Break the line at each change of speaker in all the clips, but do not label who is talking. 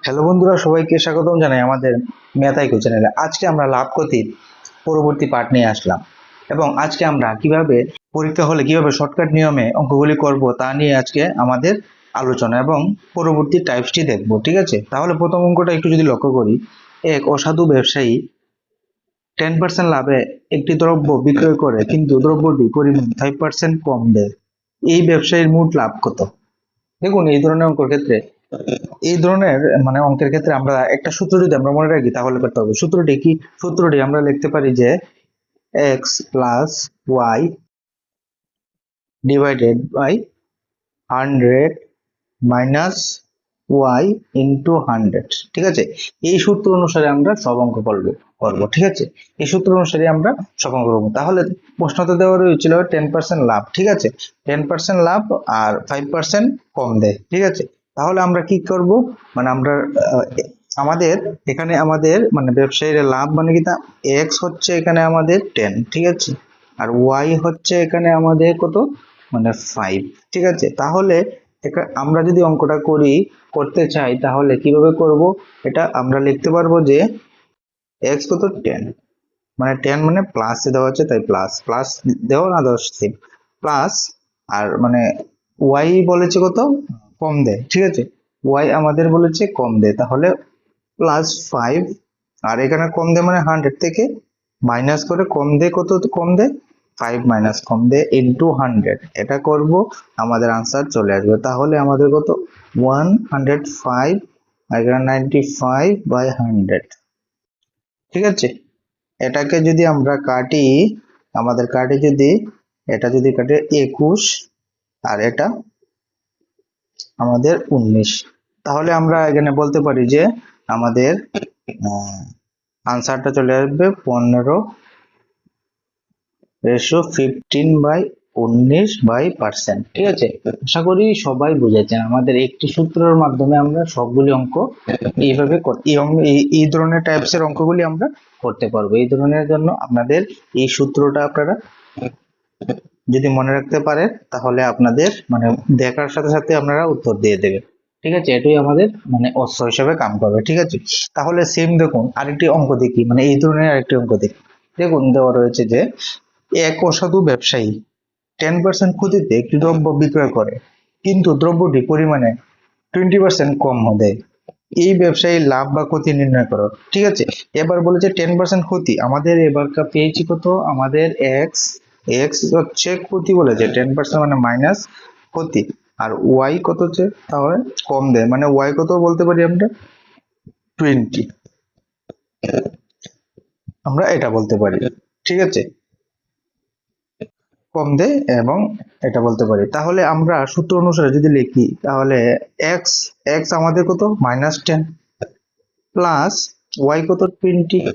Hello বন্ধুরা, সবাইকে স্বাগতম জানাই আমাদের ম্যাথ আইকিউ চ্যানেলে। আজকে আমরা লাভ ক্ষতির পরবর্তী পার্ট নিয়ে আসলাম এবং আজকে আমরা কিভাবে পরীক্ষা হলে কিভাবে শর্টকাট নিয়মে অঙ্কগুলি করব তা নিয়ে আজকে আমাদের আলোচনা এবং পরবর্তী টাইপসটি দেখব। ঠিক আছে, তাহলে প্রথম অঙ্কটা একটু যদি লক্ষ্য করি, এক অসাধু ব্যবসায়ী 10% লাভে একটি দ্রব্য বিক্রয় করে কিন্তু দ্রব্যটি পরিমাণ 5% কম দেয়। এই ব্যবসায়ীর মোট লাভ কত? দেখুন, এই ধরনের অঙ্কের ক্ষেত্রে অঙ্কের ক্ষেত্রে আমরা একটা সূত্র যদি আমরা মনে রাখি তাহলে করতে হবে। সূত্রটি কি? সূত্রটি আমরা লিখতে পারি যে X plus Y divided by 100 minus Y into 100। ঠিক আছে, এই সূত্র অনুসারে আমরা সব অঙ্ক করবো। ঠিক আছে, এই সূত্র অনুসারে আমরা সব অঙ্ক করবো। তাহলে প্রশ্নতে দেওয়া রয়েছিল 10% লাভ। ঠিক আছে, 10% লাভ আর 5% কম দেয়। ঠিক আছে, তাহলে আমরা কি করব, আমরা আমাদের এখানে ব্যবসায়ীর লাভ কি, তা এক্স হচ্ছে এখানে আমাদের 10। ঠিক আছে, আর ওয়াই হচ্ছে এখানে আমাদের কত, 5। ঠিক আছে, তাহলে আমরা যদি অঙ্কটা করতে চাই তাহলে কিভাবে করব, এটা আমরা লিখতে পারবো যে x কত 10, 10 প্লাস দেওয়া আছে তাই প্লাস প্লাস দেওয়া না, দেওয়া সেম প্লাস, আর y বলেছে কত কম দেয়। ঠিক আছে, y আমাদের বলেছে কম দেয়, তাহলে প্লাস 5, আর এখানে কম দেয় 100 থেকে মাইনাস করে কম দেয়, কত কম দেয় 5 মাইনাস কম দেয় ইন্টু 100। এটা করব, আমাদের আনসার চলে আসবে। তাহলে আমাদের কত 105 আর এখানে 95 বাই 100। ঠিক আছে, এটাকে যদি আমরা কাটি, আমাদের কাটে যদি এটা যদি কাটে 21 আর এটা আমাদের 19, তাহলে আমরা এখানে বলতে পারি যে আমাদের আনসারটা চলে আসবে 15/15/19%। ঠিক আছে, আশা করি সবাই বুঝেছেন। আমাদের একটি সূত্রের মাধ্যমে আমরা সবগুলি অঙ্ক এইভাবে এই ধরনের টাইপসের অঙ্কগুলি আমরা করতে পারবো। এই ধরনের জন্য আপনাদের এই সূত্রটা আপনারা যদি মনে রাখতে পারেন তাহলে আপনাদের দেখার সাথে সাথে আপনারা উত্তর দিয়ে দেবেন। ঠিক আছে, এটাই আমাদের অস্ত্র হিসেবে কাম করবে। ঠিক আছে, তাহলে সেম দেখুন আরেকটি অঙ্ক দেখি, এই ধরনের আরেকটি অঙ্ক দেখি। দেখুন দেওয়া রয়েছে যে এক অসাধু ব্যবসায়ী 10% ক্ষতিতে একটি দ্রব্য বিক্রয় করে কিন্তু দ্রব্যটি পরিমাণে 20% কম দেয়। এই ব্যবসায়ী লাভ বা ক্ষতি নির্ণয় করো। ঠিক আছে, এবার বলেছে 10% ক্ষতি, আমাদের এবার পেয়েছি কত, আমাদের এক্স এক্স হচ্ছে ক্ষতি বলেছে 10% মাইনাস ক্ষতি, আর ওয়াই কত হচ্ছে তাহলে কম দেয়, ওয়াই কত বলতে পারি আমরা 20, আমরা এটা বলতে পারি। ঠিক আছে, কম দেয় এবং এটা বলতে পারি। তাহলে আমরা সূত্র অনুসারে যদি লিখি তাহলে এক্স এক্স আমাদের কত -10 প্লাস ওয়াই কত 20।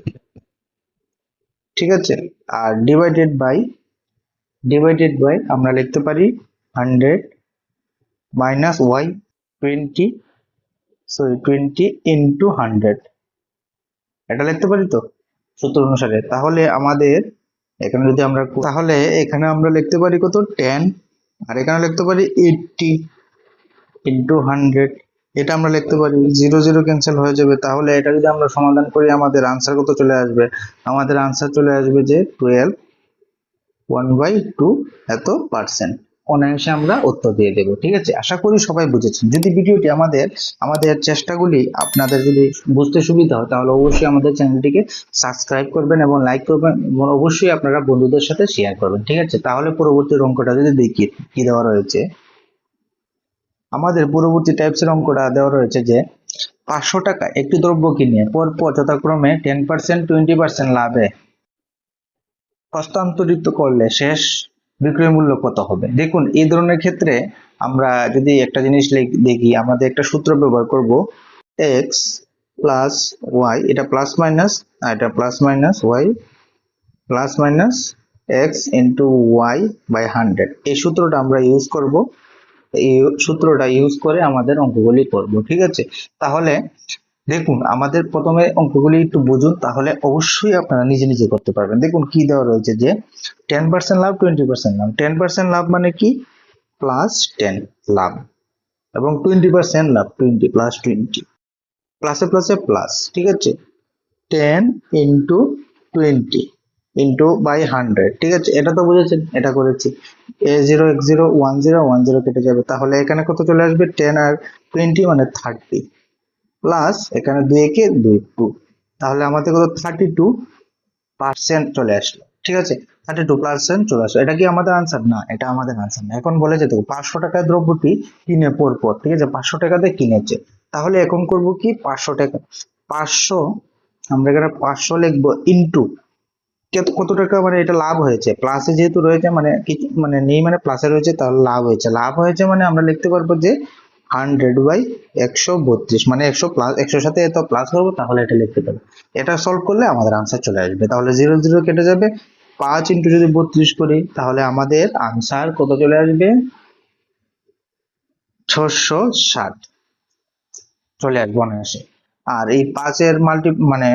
ঠিক আছে, আর ডিভাইডেড বাই আমরা লিখতে পারি 100 মাইনাস ওয়াই 20 ইন্টু 100, এটা লিখতে পারি তো সূত্র অনুসারে। তাহলে আমাদের এখানে যদি আমরা তাহলে এখানে আমরা লিখতে পারি কত 10, আর এখানে লিখতে পারি 80 ইন্টু 100, এটা আমরা লিখতে পারি, 0 0 ক্যান্সেল হয়ে যাবে। তাহলে এটা যদি আমরা সমাধান করি আমাদের আনসার কত চলে আসবে, আমাদের আনসার চলে আসবে যে 12 1/2 এত পার্সেন্ট। অনায়াসে আমরা উত্তর দিয়ে দেব। ঠিক আছে, আশা করি সবাই বুঝেছেন। যদি ভিডিওটি আমাদের চেষ্টাগুলি আপনাদের যদি বুঝতে সুবিধা হয় তাহলে অবশ্যই আমাদের চ্যানেলটিকে সাবস্ক্রাইব করবেন এবং লাইক করবেন এবং অবশ্যই আপনারা বন্ধুদের সাথে শেয়ার করবেন। ঠিক আছে, তাহলে পরবর্তী অঙ্কটা যদি দেখি কি দেওয়া রয়েছে, আমাদের পরবর্তী টাইপসের অঙ্কটা দেওয়া রয়েছে যে 500 টাকা একটি দ্রব্য কিনে পরপর যথাক্রমে 10% 20% লাভে হস্তান্তরিত করলে শেষ বিক্রয় মূল্য কত হবে। দেখুন, এই ধরনের ক্ষেত্রে আমরা যদি একটা জিনিস দেখি, আমাদের একটা সূত্র ব্যবহার করব, এক্স প্লাস ওয়াই, এটা প্লাস মাইনাস আর এটা plus minus Y plus minus X into Y by 100। এই সূত্রটা আমরা ইউজ করব, এই সূত্রটা ইউজ করে আমাদের অঙ্কগুলি করব। ঠিক আছে, তাহলে দেখুন আমাদের প্রথমে অঙ্কগুলি একটু বুঝুন, তাহলে অবশ্যই আপনারা নিজে নিজে করতে পারবেন। দেখুন কি দেওয়া রয়েছে যে 10% লাভ 20% লাভ, 10% লাভ কি প্লাস 10 লাভ এবং 20% লাভ 20 প্লাস 20। প্লাসে প্লাসে প্লাস, ঠিক আছে, 10 ইন্টু 20 ইন্টু বাই 100, ঠিক আছে, এটা তো বুঝেছেন, এটা করেছি। a0 x0 10 কেটে যাবে, তাহলে এখানে কত চলে আসবে, 10 আর 20 মানে 30, প্লাস এখানে 2 একে 2 2, তাহলে আমাদের কত 32% চলে আসলো, ঠিক আছে, 32% চলে আসলো। এটা কি আমাদের আনসার? না, এটা আমাদের আনসার না। এখন বলেছে দেখো 500 টাকায় দ্রব্যটি কিনে পর, ঠিক আছে, 500 টাকাতে কিনেছে, তাহলে এখন করব কি, 500 টাকা, 500, আমরা এখানে 500 লিখবো ইন্টু কত টাকা, মানে এটা লাভ হয়েছে, প্লাসে যেহেতু রয়েছে মানে কিছু মানে নেই, মানে প্লাসে রয়েছে, তাহলে লাভ হয়েছে মানে আমরা লিখতে পারবো যে 100/132, মানে 100 প্লাস 100 সাথে এত প্লাস করবো, তাহলে এটা লিখতে পারবো। এটা সলভ করলে আমাদের আনসার চলে আসবে, তাহলে 0 0 কেটে যাবে, 5 ইন্টু যদি 32 করি, তাহলে আমাদের আনসার কত চলে আসবে, 660 চলে আসবে অনায়াসে। আর এই 5-এর মানে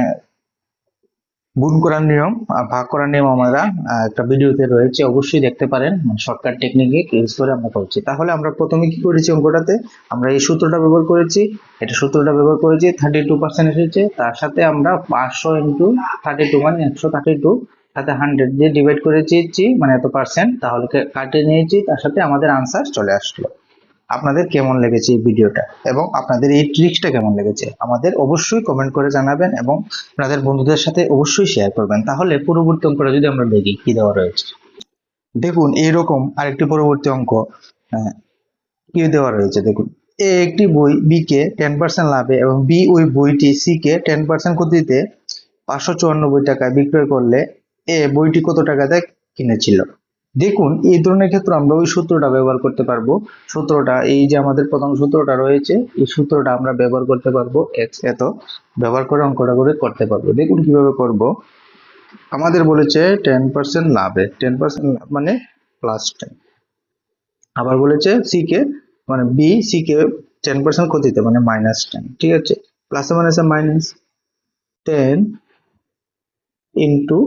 গুণ করার নিয়ম আর ভাগ করার নিয়ম আমরা একটা ভিডিওতে রয়েছে, অবশ্যই দেখতে পারেন, মানে শর্টকাট টেকনিক ইউজ করে আমরা করছি। তাহলে আমরা প্রথমে কি করেছি, অঙ্কটাতে আমরা এই সূত্রটা ব্যবহার করেছি, এটা সূত্রটা ব্যবহার করেছি, 32% এসেছে, তার সাথে আমরা 500 ইন্টু 32 মানে 132 সাথে 100 দিয়ে ডিভাইড করেছি, মানে এত পার্সেন্ট, তাহলে কাটিয়ে নিয়েছি, তার সাথে আমাদের আনসার চলে আসলো। আপনাদের কেমন লেগেছে এই ভিডিওটা এবং আপনাদের এই ট্রিক্সটা কেমন লেগেছে আমাদের অবশ্যই কমেন্ট করে জানাবেন এবং আপনাদের বন্ধুদের সাথে অবশ্যই শেয়ার করবেন। তাহলে পরবর্তী অঙ্কটা যদি আমরা দেখি কি দেওয়া রয়েছে, দেখুন এইরকম আরেকটি পরবর্তী অঙ্ক কি দেওয়া রয়েছে, দেখুন এ একটি বই বি কে 10% লাভে এবং বি ওই বইটি সি কে 10% ক্ষতিতে 594 টাকায় বিক্রয় করলে এ বইটি কত টাকাতে কিনেছিল। দেখুন এই ধরনের ক্ষেত্রে আমরা ওই সূত্রটা ব্যবহার করতে পারবো, সূত্রটা এই যে আমাদের প্রথম সূত্রটা রয়েছে, এই সূত্রটা আমরা ব্যবহার করতে পারবো, এক্স এত ব্যবহার করে অঙ্কটা করে করতে পারবো। দেখুন কিভাবে করব, আমাদের বলেছে 10% লাভে, 10% লাভ মানে +10, আবার বলেছে সি কে মানে বি সি কে 10% ক্ষতিতে মানে -10, ঠিক আছে, প্লাসে মাইনাসে -10 ইন্টু,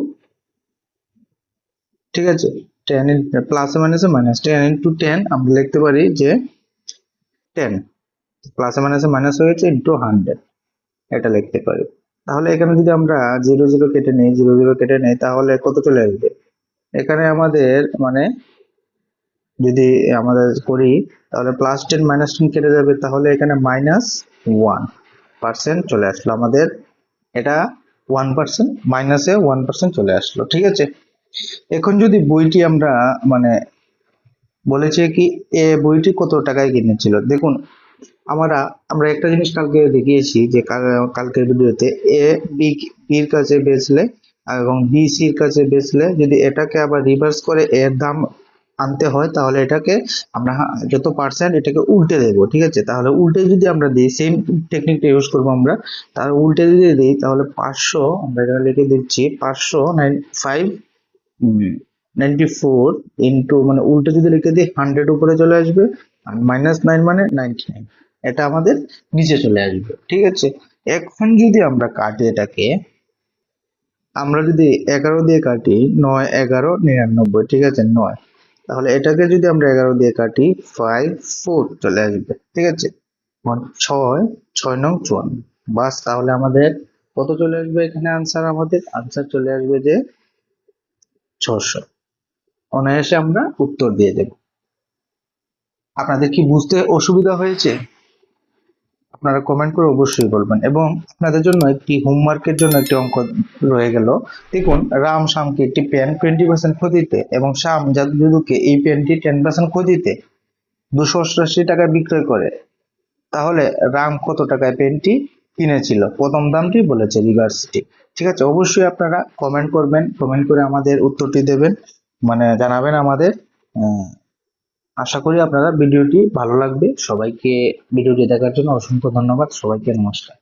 ঠিক আছে, 10 প্লাসে মাইনাসে -10 ইন্টু 10, আমরা লিখতে পারি যে 10 প্লাসে মাইনাসে মাইনাস হয়েছে ইন্টু 100, এটা লিখতে পারি। তাহলে এখানে যদি আমরা 0 0 কেটে নেই, 0 0 কেটে নেই, তাহলে কত চলে আসবে, এখানে আমাদের মানে যদি আমাদের করি, তাহলে +10 -10 কেটে যাবে, তাহলে এখানে -1% চলে আসলো আমাদের, এটা 1% মাইনাসে 1% চলে আসলো, ঠিক আছে। এখন যদি বইটি আমরা মানে বলেছে কি এ বইটি কত টাকায় কিনেছিল, দেখুন আমরা একটা জিনিস কালকে দেখিয়েছি যে কালকের ভিডিওতে, এ বির কাছে বেচলে এবং বি সির কাছে বেচলে যদি এটাকে আবার রিভার্স করে এর দাম আনতে হয়, তাহলে এটাকে আমরা যত পার্সেন্ট এটাকে উল্টে দেবো, ঠিক আছে, তাহলে উল্টে যদি আমরা দিই, সেম টেকনিকটা ইউজ করবো আমরা, তাহলে উল্টে যদি দিই, তাহলে 500 আমরা এখানে লিখে দিচ্ছি 594 ইন্টু মানে উল্টে যদি লিখে দিই 100 উপরে চলে আসবে, আর -9 মানে 99, এটা আমাদের নিচে চলে আসবে, ঠিক আছে। এখন যদি আমরা কাটি এটাকে, আমরা যদি 11 দিয়ে কাটি, 9 11 99, ঠিক আছে, 9, তাহলে এটাকে যদি আমরা 11 দিয়ে কাটি 54 চলে আসবে, ঠিক আছে, 6 6 নং 54, বাস, তাহলে আমাদের কত চলে আসবে, এখানে আমাদের আনসার চলে আসবে যে 600, অনায়াসে আমরা উত্তর দিয়ে দেব। আপনাদের কি বুঝতে অসুবিধা হয়েছে? আপনারা কমেন্ট করে অবশ্যই বলবেন এবং আপনাদের জন্য একটি হোমওয়ার্কের জন্য একটি অঙ্ক রয়ে গেল। দেখুন রাম শ্যামকে একটি পেন 20% ক্ষতিতে এবং শ্যাম যদুকে এই পেনটি 10% ক্ষতিতে 288 টাকায় বিক্রয় করে, তাহলে রাম কত টাকায় পেনটি কিনেছিল, প্রথম দামটি বলেছে রিভার্সটি, ঠিক আছে। অবশ্যই আপনারা কমেন্ট করবেন, কমেন্ট করে আমাদের উত্তরটি দেবেন, মানে জানাবেন আমাদের। আশা করি আপনারা ভিডিওটি ভালো লাগবে। সবাইকে ভিডিওটি দেখার জন্য অসংখ্য ধন্যবাদ, সবাইকে নমস্কার।